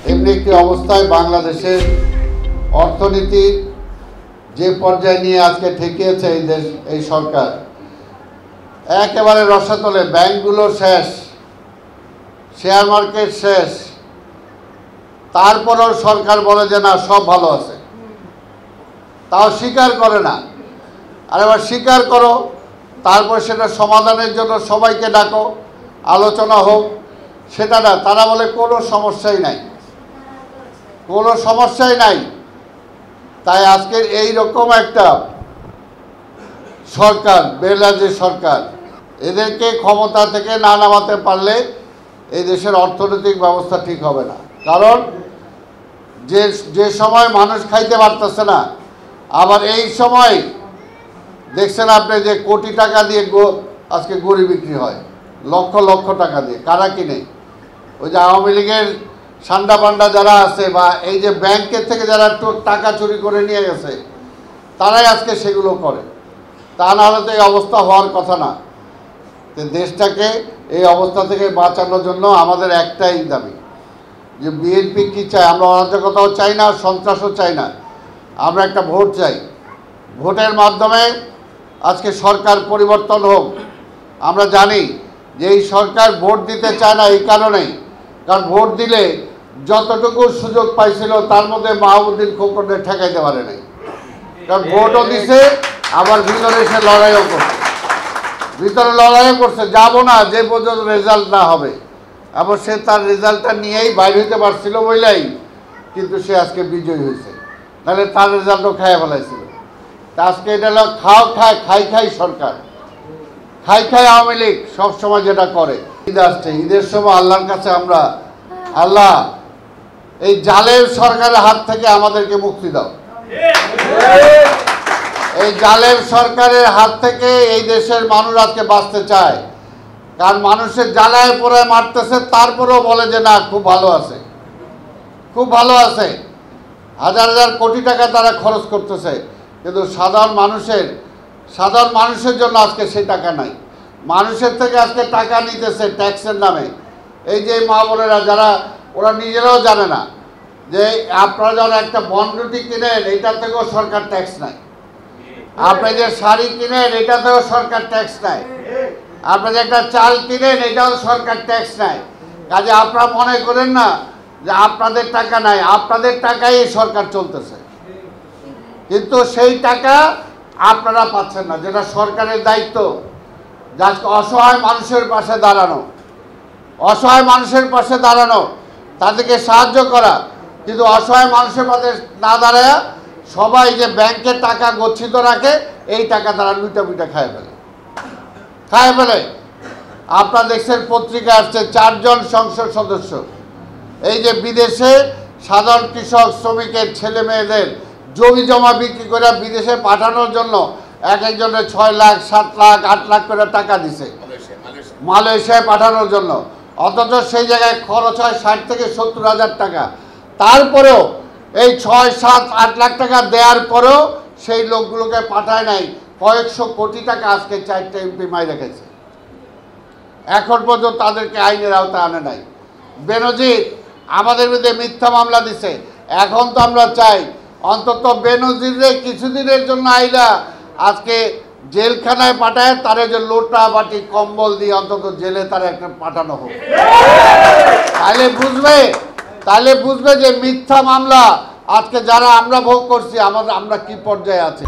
এমনি একটি অবস্থায় বাংলাদেশের অর্থনীতি যে পর্যায়ে নিয়ে আজকে ঠেকিয়েছে এই সরকার, একেবারে রসাতলে। ব্যাংকগুলো শেষ, শেয়ার মার্কেট শেষ, তারপরেও সরকার বলে যে না সব ভালো আছে, তাও স্বীকার করে না। আর এবার স্বীকার করো, তারপর সেটা সমাধানের জন্য সবাইকে ডাকো, আলোচনা হোক, সেটা না। তারা বলে কোনো সমস্যাই নাই, কোনো সমস্যাই নাই। তাই আজকের এই রকম একটা সরকার, বেলাজে সরকার, এদেরকে ক্ষমতা থেকে না নামাতে পারলে এই দেশের অর্থনৈতিক ব্যবস্থা ঠিক হবে না। কারণ যে সময় মানুষ খাইতে পারতেছে না, আবার এই সময় দেখছেন আপনি যে কোটি টাকা দিয়ে আজকে গরু বিক্রি হয়, লক্ষ লক্ষ টাকা দিয়ে। কারা কিনে? ওই যে আওয়ামী লীগের সান্ডা পান্ডা যারা আছে, বা এই যে ব্যাংকের থেকে যারা টাকা চুরি করে নিয়ে গেছে, তারাই আজকে সেগুলো করে। তা না হলে তো এই অবস্থা হওয়ার কথা না। তো দেশটাকে এই অবস্থা থেকে বাঁচানোর জন্য আমাদের একটাই দাবি, যে বিএনপি কী চায়? আমরা অরাজকতাও চাই না, সন্ত্রাসও চাই না, আমরা একটা ভোট চাই। ভোটের মাধ্যমে আজকে সরকার পরিবর্তন হোক। আমরা জানি যে এই সরকার ভোট দিতে চায় না এই কারণেই, কারণ ভোট দিলে যতটুকু সুযোগ পাইছিল তার মধ্যে মাহমুদ্দিন খোকনের ঠেকাইতে পারে নাই। কারণ ভোটও দিছে, আবার ভিতরে এসে লড়াইও করছে, যাবো না যে পর্যন্ত রেজাল্ট না হবে। আবার সে তার রেজাল্টটা নিয়েই বাইর হইতে পারছিল বলেই কিন্তু সে আজকে বিজয়ী হয়েছে, নাহলে তার রেজাল্টও খাইয়ে ফেলাইছিল। তা আজকে এটা হলো খাই সরকার, খাই আওয়ামী লীগ সবসময় যেটা করে। ঈদ আসছে, ঈদের সময় আল্লাহর কাছে আমরা, আল্লাহ এই জালেম সরকারের হাত থেকে আমাদেরকে মুক্তি দাও। এই জালেম সরকারের হাত থেকে এই দেশের মানুষ আজকে বাঁচতে চায়। কারণ মানুষের জ্বালায় পড়ে মারতেছে, তারপরেও বলে যে না খুব ভালো আছে, খুব ভালো আছে। হাজার হাজার কোটি টাকা তারা খরচ করতেছে, কিন্তু সাধারণ মানুষের জন্য আজকে সেই টাকা নাই। মানুষের থেকে আজকে টাকা নিতেছে ট্যাক্সের নামে। এই যে মা বোনেরা যারা, ওরা নিজেরাও জানে না যে আপনারা যখন একটা বনরুটি কিনেন, এইটার থেকেও সরকার ট্যাক্স নেয়। আপনি যে শাড়ি কিনেন, এটা থেকেও সরকার ট্যাক্স নেয়। আপনি যে একটা চাল কিনেন, এটাও সরকার ট্যাক্স নেয়। কাজে আপনারা মনে করেন না যে আপনাদের টাকা নাই, আপনাদের টাকাই সরকার চলতেছে, কিন্তু সেই টাকা আপনারা পাচ্ছেন না, যেটা সরকারের দায়িত্ব। অসহায় মানুষের পাশে দাঁড়ানো, অসহায় মানুষের পাশে দাঁড়ানো, তাদেরকে সাহায্য করা। কিন্তু অসহায় মানুষের পাশে না দাঁড়ায় সবাই যে ব্যাংকের টাকা গচ্ছিত রাখে, এই টাকা তারা লুটা খায় ফেলে। আপনারা দেখছেন পত্রিকা আসছে 4 জন সংসদ সদস্য এই যে বিদেশে সাধারণ কৃষক শ্রমিকের ছেলে মেয়েদের জমি জমা বিক্রি করে বিদেশে পাঠানোর জন্য একজনের 6 লাখ 7 লাখ 8 লাখ করে টাকা দিছে মালয়েশিয়ায় পাঠানোর জন্য। অথচ সেই জায়গায় খরচ হয় 60 থেকে 70 হাজার টাকা। তারপরেও এই 6, 7, 8 লাখ টাকা দেওয়ার পরেও সেই লোকগুলোকে পাঠায় নাই। কয়েকশো কোটি টাকা আজকে 4টা এমপি মাই রেখেছে, এখন পর্যন্ত তাদেরকে আইনের আওতায় আনে নাই। বেনজির আমাদের বিরুদ্ধে মিথ্যা মামলা দিছে। এখন তো আমরা চাই অন্তত বেনজিরে কিছুদিনের জন্য আইলা আজকে জেলখানায় পাঠায়, তারে যে লোটা বাটি কম্বল দিয়ে অন্তত জেলে তারা একটা পাঠানো হোক। তাহলে বুঝবে যে মিথ্যা মামলা আজকে যারা আমরা ভোগ করছি, আমরা কি পর্যায়ে আছি।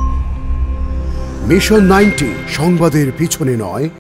মিশন 90 সংবাদের পিছনে নয়,